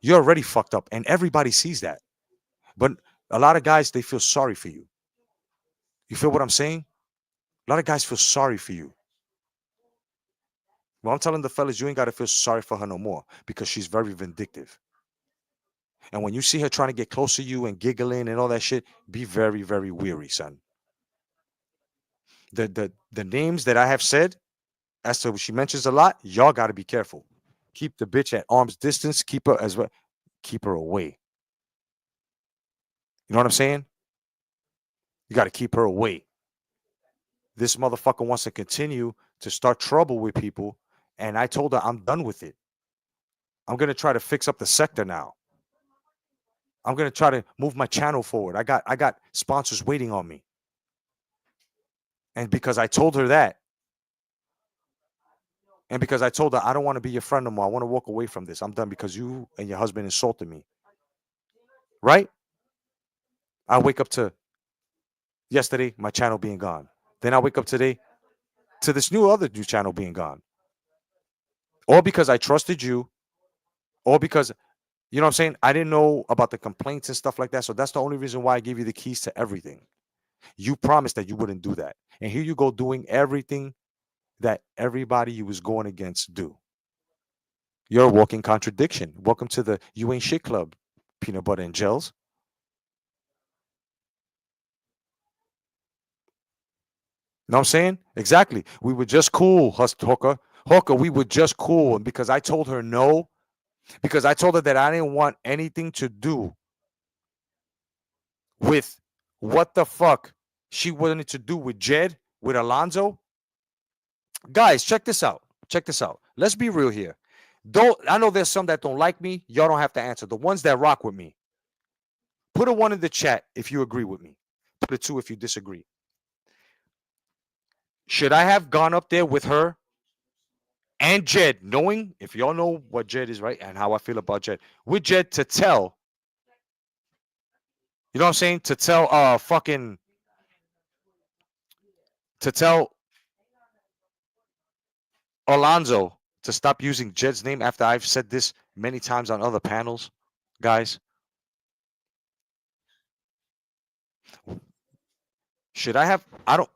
You're already fucked up, and everybody sees that. But a lot of guys, they feel sorry for you. You feel what I'm saying? A lot of guys feel sorry for you. Well, I'm telling the fellas, you ain't got to feel sorry for her no more because she's very vindictive. And when you see her trying to get close to you and giggling and all that shit, be very, very weary, son. The names that I have said, as to she mentions a lot, y'all got to be careful. Keep the bitch at arm's distance. Keep her as well. Keep her away. You know what I'm saying? You got to keep her away. This motherfucker wants to continue to start trouble with people, and I told her I'm done with it. I'm gonna try to fix up the sector now. I'm gonna try to move my channel forward. I got sponsors waiting on me. And because I told her that, and because I told her I don't want to be your friend no more, I want to walk away from this. I'm done because you and your husband insulted me. Right? I wake up to yesterday, my channel being gone. Then I wake up today to this new channel being gone. All because I trusted you, all because you know what I'm saying? I didn't know about the complaints and stuff like that. So that's the only reason why I gave you the keys to everything. You promised that you wouldn't do that. And here you go doing everything that everybody you was going against do. You're a walking contradiction. Welcome to the You Ain't Shit Club, peanut butter and gels. You know what I'm saying? Exactly. We were just cool, Hooker. Hooker, we were just cool. And because I told her no, because I told her that I didn't want anything to do with what the fuck she wanted to do with Jed, with Alonzo. Guys, check this out. Check this out. Let's be real here. Don't I know there's some that don't like me. Y'all don't have to answer. The ones that rock with me, put a one in the chat if you agree with me. Put a two if you disagree. Should I have gone up there with her and Jed, knowing if y'all know what Jed is, right, and how I feel about Jed, with Jed to tell, you know what I'm saying, to tell to tell Alonzo to stop using Jed's name after I've said this many times on other panels, guys? Should I have? I don't.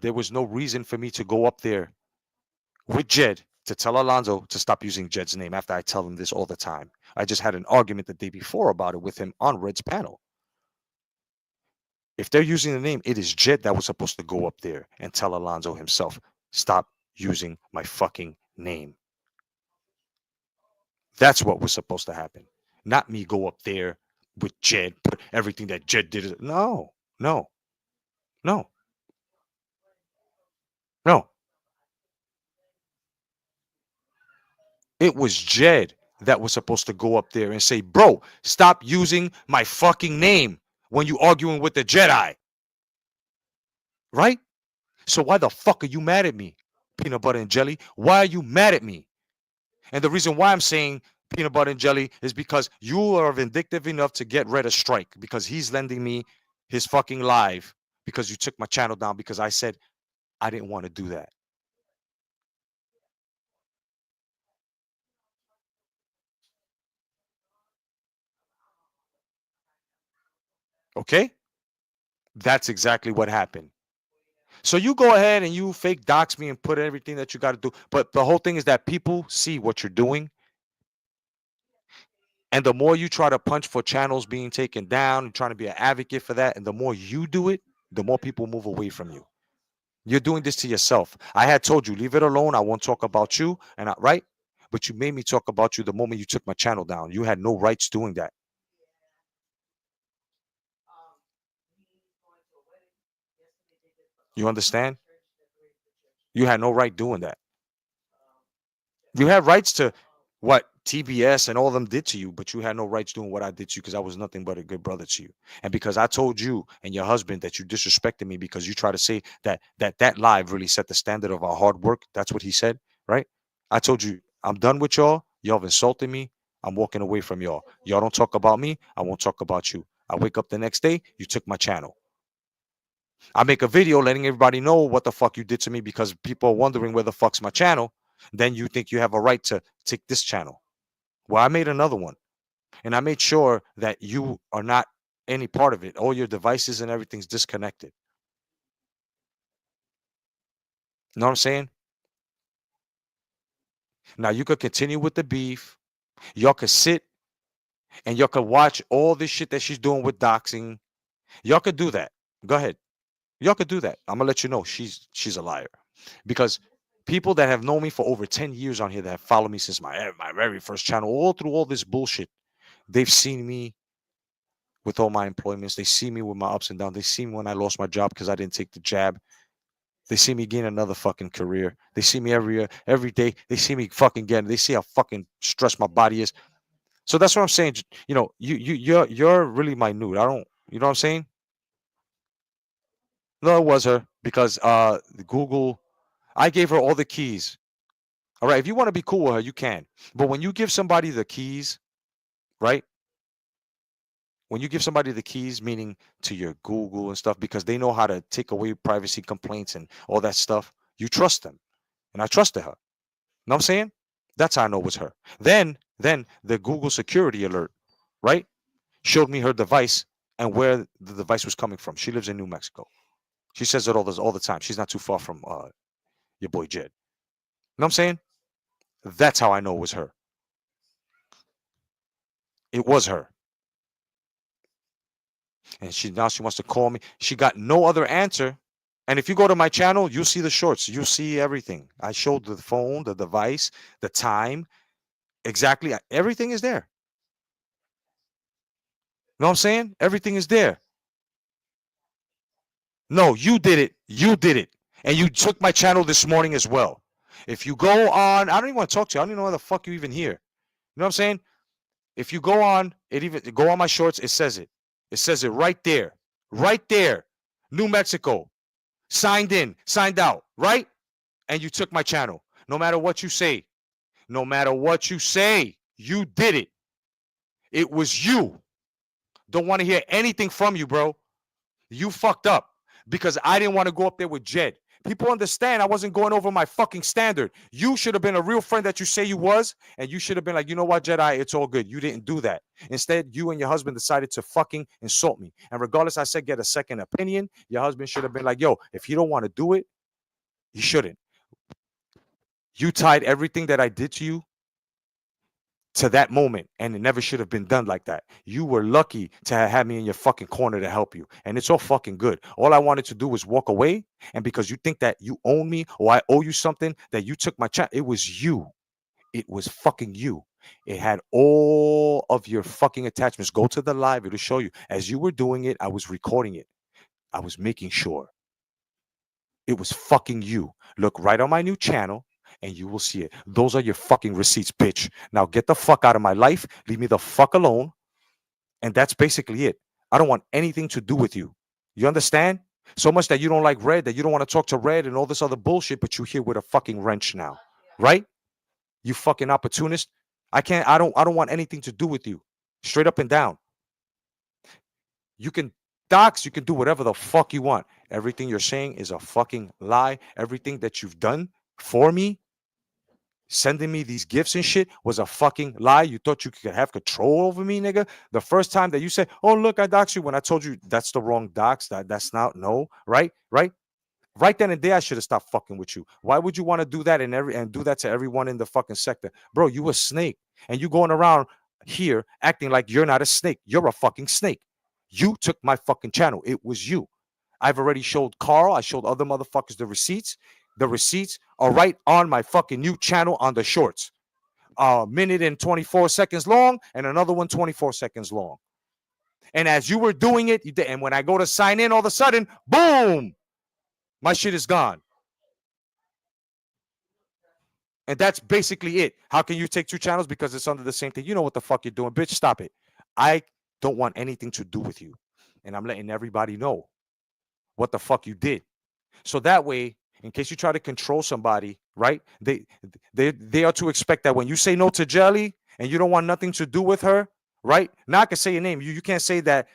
There was no reason for me to go up there with Jed to tell Alonzo to stop using Jed's name after I tell him this all the time. I just had an argument the day before about it with him on Red's panel. If they're using the name, it is Jed that was supposed to go up there and tell Alonzo himself, stop using my fucking name. That's what was supposed to happen. Not me go up there with Jed, put everything that Jed did. No, no, no, no. It was Jed that was supposed to go up there and say, bro, stop using my fucking name when you arguing with the Jedi. Right? So why the fuck are you mad at me, peanut butter and jelly? Why are you mad at me? And the reason why I'm saying peanut butter and jelly is because you are vindictive enough to get rid of Strike because he's lending me his fucking live because you took my channel down because I said I didn't want to do that. Okay? That's exactly what happened. So you go ahead and you fake dox me and put everything that you got to do. But the whole thing is that people see what you're doing. And the more you try to punch for channels being taken down and trying to be an advocate for that, and the more you do it, the more people move away from you. You're doing this to yourself. I had told you, leave it alone. I won't talk about you. And right? But you made me talk about you the moment you took my channel down. You had no rights doing that. You understand? You had no right doing that. You have rights to what? TBS and all of them did to you, but you had no rights doing what I did to you because I was nothing but a good brother to you. And because I told you and your husband that you disrespected me because you try to say that live really set the standard of our hard work. That's what he said, right? I told you, I'm done with y'all. Y'all have insulted me. I'm walking away from y'all. Y'all don't talk about me. I won't talk about you. I wake up the next day, you took my channel. I make a video letting everybody know what the fuck you did to me because people are wondering where the fuck's my channel. Then you think you have a right to take this channel. Well, I made another one and I made sure that you are not any part of it. All your devices and everything's disconnected. You know what I'm saying? Now you could continue with the beef. Y'all could sit and y'all could watch all this shit that she's doing with doxing. Y'all could do that. Go ahead. Y'all could do that. I'm gonna let you know she's a liar. Because people that have known me for over 10 years on here that have followed me since my very first channel, all through all this bullshit, they've seen me with all my employments. They see me with my ups and downs. They see me when I lost my job because I didn't take the jab. They see me gain another fucking career. They see me every day. They see me fucking getting. They see how fucking stressed my body is. So that's what I'm saying. You know, you're really minute. I don't. You know what I'm saying? No, it was her because Google. I gave her all the keys. All right. If you want to be cool with her, you can. But when you give somebody the keys, right? When you give somebody the keys, meaning to your Google and stuff, because they know how to take away privacy complaints and all that stuff, you trust them. And I trusted her. Know what I'm saying? That's how I know it was her. Then the Google security alert, right? Showed me her device and where the device was coming from. She lives in New Mexico. She says it all the time. She's not too far from your boy Jed. Know what I'm saying? That's how I know it was her. It was her. And she wants to call me. She got no other answer. And if you go to my channel, you'll see the shorts. You'll see everything. I showed the phone, the device, the time, exactly. Everything is there. Know what I'm saying? Everything is there. No, you did it. You did it. And you took my channel this morning as well. If you go on, I don't even want to talk to you. I don't even know why the fuck you even here. You know what I'm saying? If you go on, go on my shorts, it says it. It says it right there. Right there. New Mexico. Signed in, signed out, right? And you took my channel. No matter what you say, no matter what you say, you did it. It was you. Don't want to hear anything from you, bro. You fucked up because I didn't want to go up there with Jed. People understand I wasn't going over my fucking standard. You should have been a real friend that you say you was, and you should have been like, you know what, Jedi, it's all good. You didn't do that. Instead, you and your husband decided to fucking insult me. And regardless, I said get a second opinion. Your husband should have been like, yo, if you don't want to do it, you shouldn't. You tied everything that I did to you to that moment, and it never should have been done like that. You were lucky to have had me in your fucking corner to help you, and it's all fucking good. All I wanted to do was walk away, and because you think that you own me or I owe you something, that you took my chat. It was you. It was fucking you. It had all of your fucking attachments. Go to the live; it'll show you. As you were doing it, I was recording it. I was making sure. It was fucking you. Look right on my new channel and you will see it. Those are your fucking receipts, bitch. Now get the fuck out of my life. Leave me the fuck alone. And that's basically it. I don't want anything to do with you. You understand? So much that you don't like Red, that you don't want to talk to Red and all this other bullshit, but you're here with a fucking wrench now. Right? You fucking opportunist. I don't want anything to do with you. Straight up and down. You can dox, you can do whatever the fuck you want. Everything you're saying is a fucking lie. Everything that you've done for me, sending me these gifts and shit, was a fucking lie. You thought you could have control over me, nigga? The first time that you said, oh, look, I doxed you, when I told you that's the wrong dox, that's not, no, right? Right? Right then and there, I should have stopped fucking with you. Why would you want to do that and do that to everyone in the fucking sector? Bro, you a snake. And you going around here acting like you're not a snake. You're a fucking snake. You took my fucking channel. It was you. I've already showed Carl. I showed other motherfuckers the receipts. The receipts are right on my fucking new channel on the shorts. A minute and 24 seconds long and another one 24 seconds long. And as you were doing it, and when I go to sign in, all of a sudden, boom, my shit is gone. And that's basically it. How can you take two channels? Because it's under the same thing. You know what the fuck you're doing, bitch. Stop it. I don't want anything to do with you. And I'm letting everybody know what the fuck you did. So that way, in case you try to control somebody, right? They are to expect that when you say no to Jelly and you don't want nothing to do with her, right? Now I can say your name. You can't say that,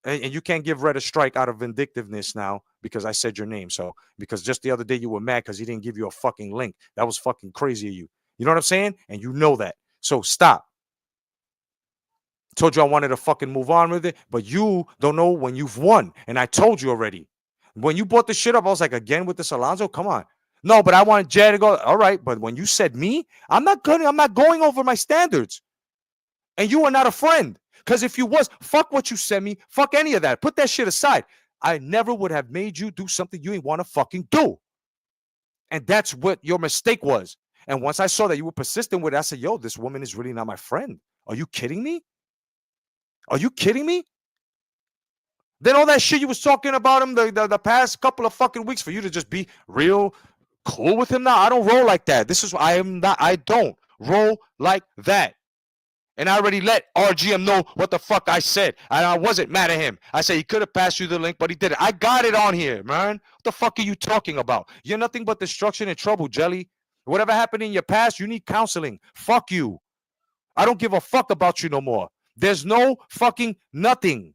and you can't give Red a strike out of vindictiveness now because I said your name. So because just the other day you were mad because he didn't give you a fucking link. That was fucking crazy of you. You know what I'm saying? And you know that. So stop. Told you I wanted to fucking move on with it, but you don't know when you've won. And I told you already. When you brought the shit up, I was like, again with this Alonzo? Come on. No, but I want Jed to go. All right, but when you said me, I'm not going over my standards. And you are not a friend. Because if you was, fuck what you sent me, fuck any of that. Put that shit aside. I never would have made you do something you ain't want to fucking do. And that's what your mistake was. And once I saw that you were persistent with it, I said, yo, this woman is really not my friend. Are you kidding me? Are you kidding me? Then all that shit you was talking about him the past couple of fucking weeks for you to just be real cool with him now. I don't roll like that. I don't roll like that. And I already let RGM know what the fuck I said. And I wasn't mad at him. I said he could have passed you the link, but he didn't. I got it on here, man. What the fuck are you talking about? You're nothing but destruction and trouble, Jelly. Whatever happened in your past, you need counseling. Fuck you. I don't give a fuck about you no more. There's no fucking nothing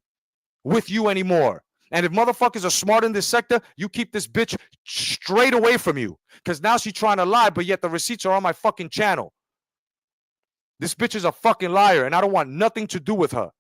with you anymore. And if motherfuckers are smart in this sector, you keep this bitch straight away from you. Because now she's trying to lie, but yet the receipts are on my fucking channel. This bitch is a fucking liar, and I don't want nothing to do with her.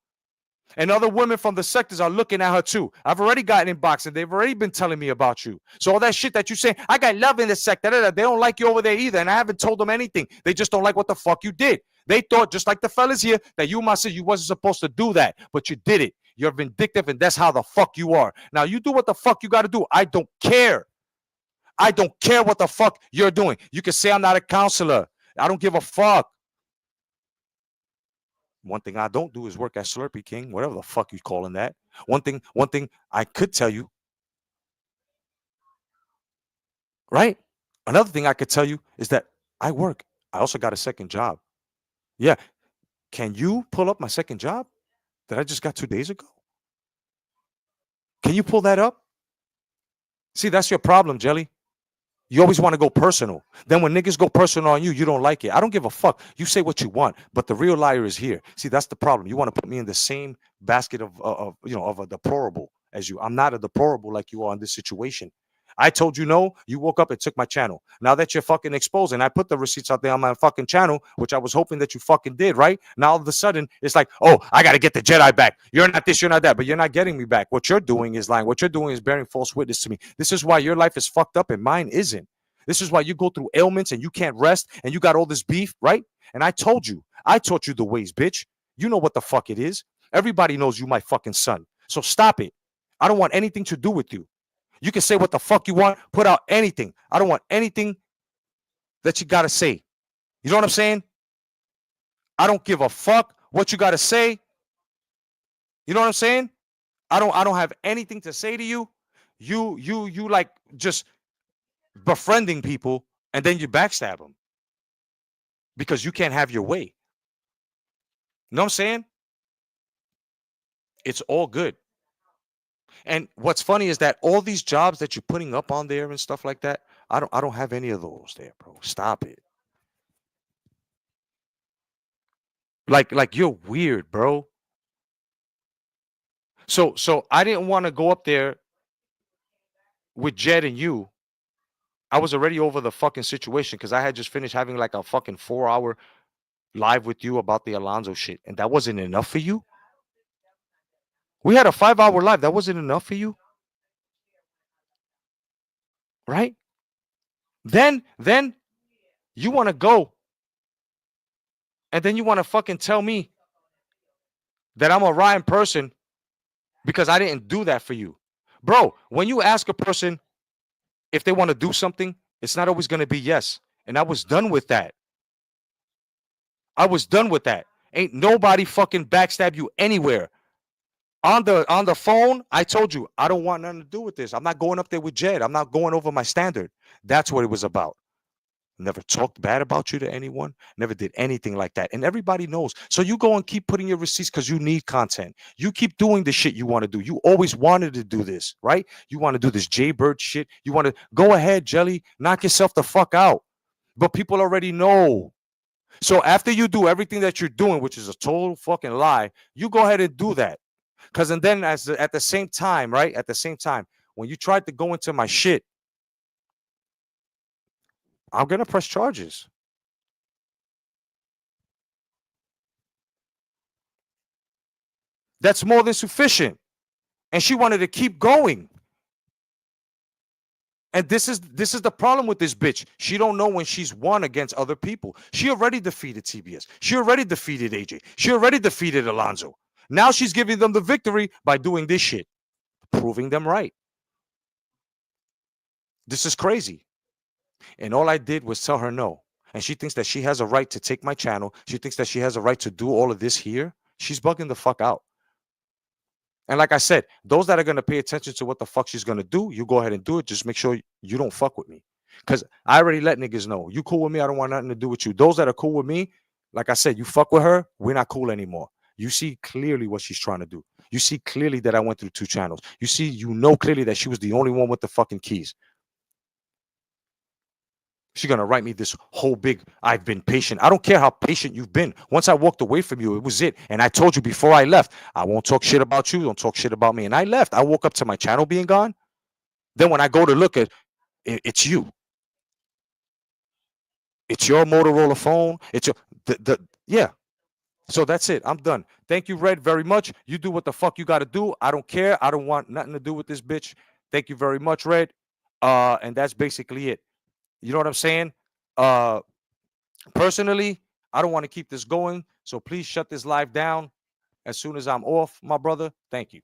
And other women from the sectors are looking at her too. I've already gotten inbox, and they've already been telling me about you. So all that shit that you say, I got love in the sector, they don't like you over there either, and I haven't told them anything. They just don't like what the fuck you did. They thought, just like the fellas here, that you must say you wasn't supposed to do that, but you did it. You're vindictive, and that's how the fuck you are. Now, you do what the fuck you got to do. I don't care. I don't care what the fuck you're doing. You can say I'm not a counselor. I don't give a fuck. One thing I don't do is work at Slurpee King, whatever the fuck you calling that. One thing I could tell you, right? Another thing I could tell you is that I work. I also got a second job. Yeah. Can you pull up my second job that I just got 2 days ago? Can you pull that up? See, that's your problem, Jelly. You always want to go personal. Then when niggas go personal on you, you don't like it. I don't give a fuck. You say what you want, but the real liar is here. See, that's the problem. You want to put me in the same basket of a deplorable as you. I'm not a deplorable like you are in this situation. I told you no. You woke up and took my channel. Now that you're fucking exposed, and I put the receipts out there on my fucking channel, which I was hoping that you fucking did, right? Now all of a sudden, it's like, oh, I got to get the Jedi back. You're not this, you're not that, but you're not getting me back. What you're doing is lying. What you're doing is bearing false witness to me. This is why your life is fucked up and mine isn't. This is why you go through ailments and you can't rest and you got all this beef, right? And I taught you the ways, bitch. You know what the fuck it is. Everybody knows you my fucking son. So stop it. I don't want anything to do with you. You can say what the fuck you want, put out anything. I don't want anything that you got to say. You know what I'm saying? I don't give a fuck what you got to say. You know what I'm saying? I don't have anything to say to you. You like just befriending people and then you backstab them because you can't have your way. You know what I'm saying? It's all good. And what's funny is that all these jobs that you're putting up on there and stuff like that, I don't have any of those there, bro. Stop it. Like you're weird, bro. So I didn't want to go up there with Jed and you. I was already over the fucking situation because I had just finished having like a fucking 4-hour live with you about the Alonzo shit. And that wasn't enough for you? We had a 5-hour live. That wasn't enough for you? Right? Then you want to go and then you want to fucking tell me that I'm a rotten person because I didn't do that for you. Bro, when you ask a person if they want to do something, it's not always going to be yes. And I was done with that. I was done with that. Ain't nobody fucking backstab you anywhere. On the phone, I told you, I don't want nothing to do with this. I'm not going up there with Jed. I'm not going over my standard. That's what it was about. never talked bad about you to anyone, never did anything like that. And everybody knows. So you go and keep putting your receipts because you need content. You keep doing the shit you want to do. You always wanted to do this, right? You want to do this Jaybird shit. You want to go ahead, Jelly, knock yourself the fuck out. But people already know. So after you do everything that you're doing, which is a total fucking lie, you go ahead and do that. Because and then at the same time, right? At the same time, when you tried to go into my shit, I'm gonna press charges. That's more than sufficient. And she wanted to keep going. And this is the problem with this bitch. She don't know when she's won against other people. She already defeated TBS. She already defeated AJ. She already defeated Alonzo. Now she's giving them the victory by doing this shit, proving them right. This is crazy. And all I did was tell her no. And she thinks that she has a right to take my channel. She thinks that she has a right to do all of this here. She's bugging the fuck out. And like I said, those that are going to pay attention to what the fuck she's going to do, you go ahead and do it. Just make sure you don't fuck with me. Because I already let niggas know. You cool with me, I don't want nothing to do with you. Those that are cool with me, like I said, you fuck with her, we're not cool anymore. You see clearly what she's trying to do. You see clearly that I went through 2 channels. You know clearly that she was the only one with the fucking keys. She's going to write me this whole big, I've been patient. I don't care how patient you've been. Once I walked away from you, it was it. And I told you before I left, I won't talk shit about you. Don't talk shit about me. And I left. I woke up to my channel being gone. Then when I go to look at it, it's you. It's your Motorola phone. It's your, yeah. So that's it. I'm done. Thank you, Red, very much. You do what the fuck you got to do. I don't care. I don't want nothing to do with this bitch. Thank you very much, Red. And that's basically it. You know what I'm saying? Personally, I don't want to keep this going. So please shut this live down as soon as I'm off, my brother. Thank you.